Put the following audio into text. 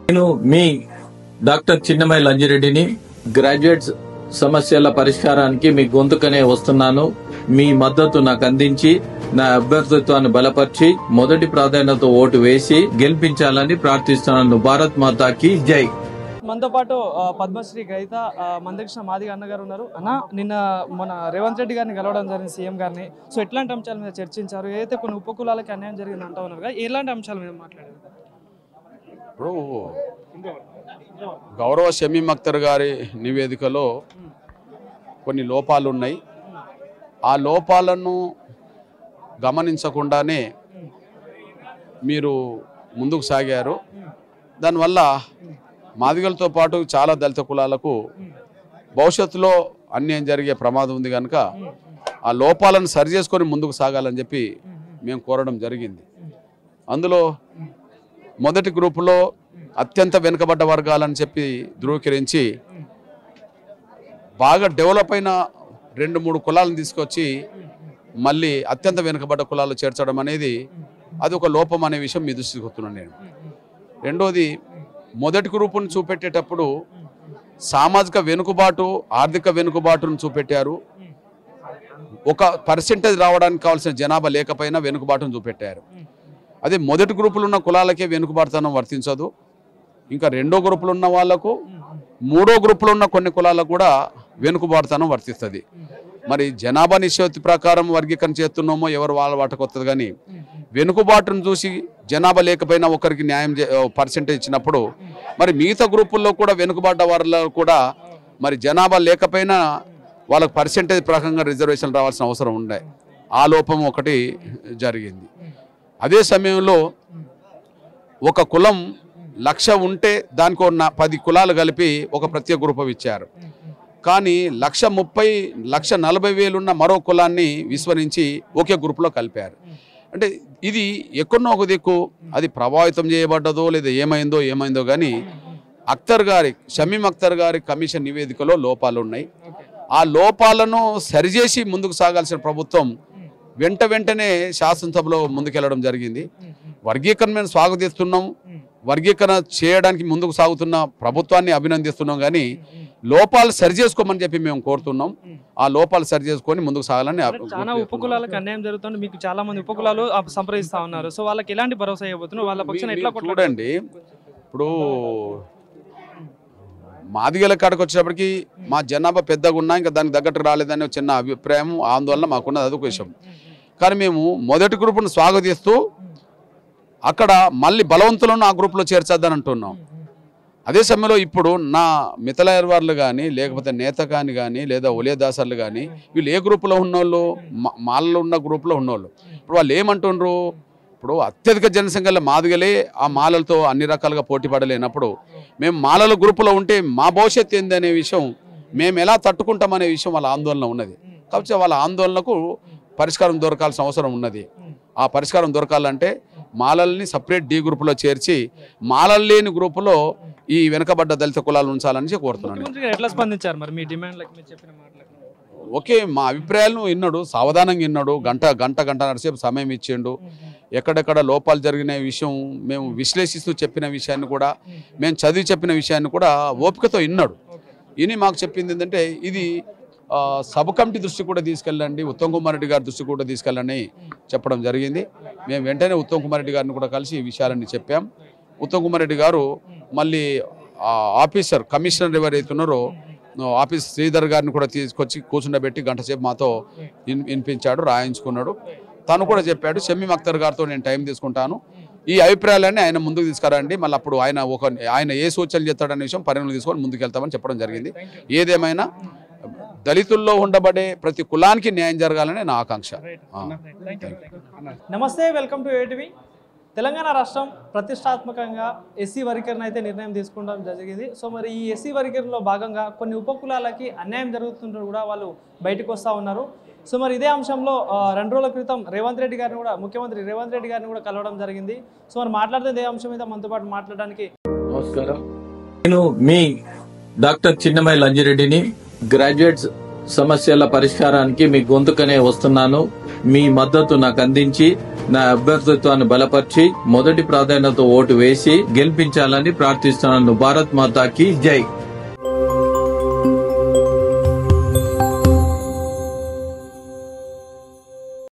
నేను మీ doctor చిన్నమై లంజిరెడ్డిని graduates సమస్యల పరిష్కారానికి మీ గొంతుకనే వస్తున్నాను. మీ మద్దతు నాకు అందించి నా అభ్యర్థిత్వాన్ని బలపరిచి మొదటి ప్రాధాన్యత ఓటు వేసి గెలిపించాలని ప్రార్థిస్తున్నాను. భారత్ మాతాకి జై. మనతో పాటు పద్మశ్రీ గ్రహీత మందకృష్ణ మాదిగ అన్న గారు ఉన్నారు. అన్న, నిన్న మన రేవంత్ రెడ్డి గారిని కలవడం జరిగింది, సీఎం గారిని. సో ఎట్లాంటి అంశాల మీద చర్చించారు? ఏదైతే కొన్ని ఉపకులాలకి అన్యాయం జరిగింది అంటూ ఉన్నారు కదా, ఎలాంటి అంశాల మీద మాట్లాడారు? ఇప్పుడు గౌరవ షమీమ్ అఖ్తర్ గారి నివేదికలో కొన్ని లోపాలు ఉన్నాయి. ఆ లోపాలను గమనించకుండానే మీరు ముందుకు సాగారు. దానివల్ల మాదిగలతో పాటు చాలా దళిత కులాలకు భవిష్యత్తులో అన్యాయం జరిగే ప్రమాదం ఉంది కనుక ఆ లోపాలను సరి చేసుకొని ముందుకు సాగాలని చెప్పి మేము కోరడం జరిగింది. అందులో మొదటి గ్రూపులో అత్యంత వెనుకబడ్డ వర్గాలని చెప్పి ధృవీకరించి బాగా డెవలప్ అయిన 2-3 కులాలను తీసుకొచ్చి మళ్ళీ అత్యంత వెనుకబడ్డ కులాలు చేర్చడం అనేది అది ఒక లోపం అనే విషయం మీ దృష్టికి వస్తున్నాను నేను. రెండోది, మొదటి గ్రూపును చూపెట్టేటప్పుడు సామాజిక వెనుకబాటు, ఆర్థిక వెనుకబాటును చూపెట్టారు. ఒక పర్సెంటేజ్ రావడానికి కావాల్సిన జనాభా లేకపోయినా వెనుకబాటును చూపెట్టారు. అదే మొదటి గ్రూపులు ఉన్న కులాలకే వెనుకబాటుతనం వర్తించదు. ఇంకా రెండో గ్రూపులు ఉన్న వాళ్లకు, మూడో గ్రూపులు ఉన్న కొన్ని కులాలకు కూడా వెనుకబాటుతనం వర్తిస్తుంది. మరి జనాభా నిష్పత్తి ప్రకారం వర్గీకరణ చేస్తున్నామో ఎవరు వాళ్ళ వాటకు వస్తుంది. కానీ వెనుకబాటును చూసి జనాభా లేకపోయినా ఒకరికి న్యాయం పర్సెంటేజ్ ఇచ్చినప్పుడు మరి మిగతా గ్రూపుల్లో కూడా వెనుకబడ్డ వారిలో కూడా మరి జనాభా లేకపోయినా వాళ్ళకు పర్సెంటేజ్ ప్రకారంగా రిజర్వేషన్ రావాల్సిన అవసరం ఉండే. ఆ లోపం ఒకటి జరిగింది. అదే సమయంలో ఒక కులం 1,00,000 ఉంటే దానికి 10 కులాలు కలిపి ఒక ప్రత్యేక గ్రూపం ఇచ్చారు. కానీ 1,30,000, 1,40,000 ఉన్న మరో కులాన్ని విస్మరించి ఒకే గ్రూపులో కలిపారు. అంటే ఇది ఎక్కడో ఒక దిక్కు అది ప్రభావితం చేయబడ్డదో లేదా ఏమైందో కానీ షమీమ్ అఖ్తర్ గారి కమిషన్ నివేదికలో లోపాలు ఉన్నాయి. ఆ లోపాలను సరిచేసి ముందుకు సాగాల్సిన ప్రభుత్వం వెంటనే శాసనసభలో ముందుకెళ్లడం జరిగింది. వర్గీకరణ మేము స్వాగతిస్తున్నాం, వర్గీకరణ చేయడానికి ముందుకు సాగుతున్న ప్రభుత్వాన్ని అభినందిస్తున్నాం. కానీ లోపాలు సరిచేసుకోమని చెప్పి మేము కోరుతున్నాం. ఆ లోపాలు సరిచేసుకొని ముందుకు సాగాలని. చాలా ఉపకులాలకు అన్యాయం జరుగుతుంది, మీకు చాలా మంది ఉపకులాలు సంప్రదిస్తా ఉన్నారు. సో వాళ్ళకి ఎలాంటి భరోసా ఇవ్వబోతున్నారు? వాళ్ళ పక్షాన ఎట్లా చూడండి, ఇప్పుడు మాదిగల కాడకు వచ్చేటప్పటికి మా జనాభా పెద్దగా ఉన్నా ఇంకా దానికి తగ్గట్టు రాలేదనే చిన్న అభిప్రాయం, ఆందోళన మాకున్నది. అదొక విషయం. కానీ మేము మొదటి గ్రూపును స్వాగతిస్తూ అక్కడ మళ్ళీ బలవంతులను ఆ గ్రూప్లో చేర్చొద్దని అంటున్నాం. అదే సమయంలో ఇప్పుడు నా మిథలాయర్వార్లు కానీ లేకపోతే నేతకాని కానీ లేదా ఒలియదాసర్లు కానీ వీళ్ళు ఏ గ్రూపులో ఉన్నోళ్ళు, మాలలో ఉన్న గ్రూపులో ఉన్నోళ్ళు. ఇప్పుడు వాళ్ళు ఏమంటుండ్రు, ఇప్పుడు అత్యధిక జనసంఖ్యలో మాదిగలే ఆ మాలలతో అన్ని రకాలుగా పోటీ పడలేనప్పుడు మేము మాలల గ్రూపులో ఉంటే మా భవిష్యత్తు ఏంది అనే విషయం, మేము ఎలా తట్టుకుంటామనే విషయం వాళ్ళ ఆందోళన ఉన్నది. కాబట్టి వాళ్ళ ఆందోళనకు పరిష్కారం దొరకాల్సిన అవసరం ఉన్నది. ఆ పరిష్కారం దొరకాలంటే మాలల్ని సపరేట్ డి గ్రూపులో చేర్చి మాలలు లేని గ్రూపులో ఈ వెనుకబడ్డ దళిత కులాలు ఉంచాలని కోరుతున్నాను. ఎట్లా స్పందించారు మరి మీ డిమాండ్లకు, మీరు చెప్పిన మాటలకు? ఓకే, మా అభిప్రాయాలను విన్నాడు, సావధానంగా విన్నాడు. గంటన్నర సేపు సమయం ఇచ్చిండు. ఎక్కడెక్కడ లోపాలు జరిగిన విషయం మేము విశ్లేషిస్తూ చెప్పిన విషయాన్ని కూడా, మేము చదివి చెప్పిన విషయాన్ని కూడా ఓపికతో విన్నాడు. విని మాకు చెప్పింది ఏంటంటే ఇది సబ్ కమిటీ దృష్టి కూడా తీసుకెళ్ళండి, ఉత్తమ్ కుమార్ రెడ్డి గారి దృష్టి కూడా తీసుకెళ్ళని చెప్పడం జరిగింది. మేము వెంటనే ఉత్తమ్ కుమార్ రెడ్డి గారిని కూడా కలిసి ఈ విషయాలన్నీ చెప్పాం. ఉత్తమ్ కుమార్ రెడ్డి గారు మళ్ళీ ఆఫీసర్ కమిషనర్ ఎవరైతే ఉన్నారో ఆఫీస్ శ్రీధర్ గారిని కూడా తీసుకొచ్చి కూర్చుండబెట్టి గంట సేపు మాతో వినిపించాడు, రాయించుకున్నాడు. తను కూడా చెప్పాడు షమీమ్ అఖ్తర్ గారితో నేను టైం తీసుకుంటాను, ఈ అభిప్రాయాలన్నీ ఆయన ముందుకు తీసుకురండి, మళ్ళీ అప్పుడు ఆయన ఏ సూచనలు చేస్తాడనే విషయం పరిగణన తీసుకొని ముందుకు వెళ్తామని చెప్పడం జరిగింది. ఏదేమైనా దళితుల్లో ఉండబడే ప్రతి కులానికి న్యాయం జరగాలని నా ఆకాంక్ష. నమస్తే, వెల్కమ్ టు ఏటీవీ. తెలంగాణ రాష్ట్రం ప్రతిష్టాత్మకంగా ఎస్సీ వర్గీకరణ అయితే నిర్ణయం తీసుకోవడం జరిగింది. సో మరి ఈ ఎస్సీ వర్గీకరణలో భాగంగా కొన్ని ఉపకులాలకి అన్యాయం జరుగుతుంటే కూడా వాళ్ళు బయటకు వస్తూ ఉన్నారు. సో మరి ఇదే అంశంలో 2 రోజుల క్రితం ముఖ్యమంత్రి రేవంత్ రెడ్డి గారిని కూడా కలవడం జరిగింది. సో మరి మాట్లాడితే ఇదే అంశం మీద మనతో పాటు మాట్లాడడానికి నమస్కారం. నేను మీ డాక్టర్ చిన్నమై లంజిరెడ్డిని గ్రాడ్యుయేట్స్ సమస్యల పరిష్కారానికి మీ గొంతుకనే వస్తున్నాను. మీ మద్దతు నాకు అందించి నా అభ్యర్థిత్వాన్ని బలపరిచి మొదటి ప్రాధాన్యత ఓటు వేసి గెలిపించాలని ప్రార్థిస్తున్నాను. భారత్ మాతాకి జై.